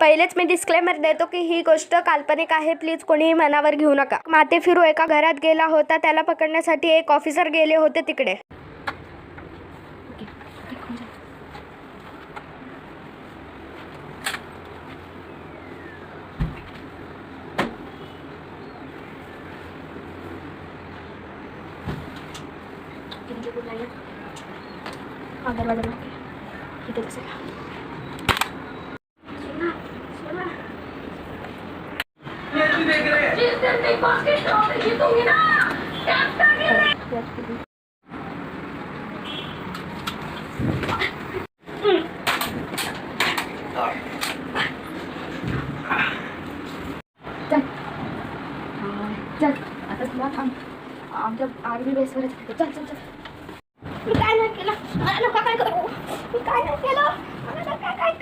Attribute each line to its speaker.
Speaker 1: पहिलेच मी डिस्क्लेमर देतो की ही गोष्ट काल्पनिक आहे, प्लीज कोणीही मनावर घेऊ नका. माते फिरू एका घरात गेला होता. त्याला पकडण्यासाठी एक ऑफिसर गेले होते तिकडे. चल आता तुला आमच्या आर्मी बेसवर चल चल चल. मी काय नाही केलं, मला नका काय करू, मी काय नाही केलं, मला काय काय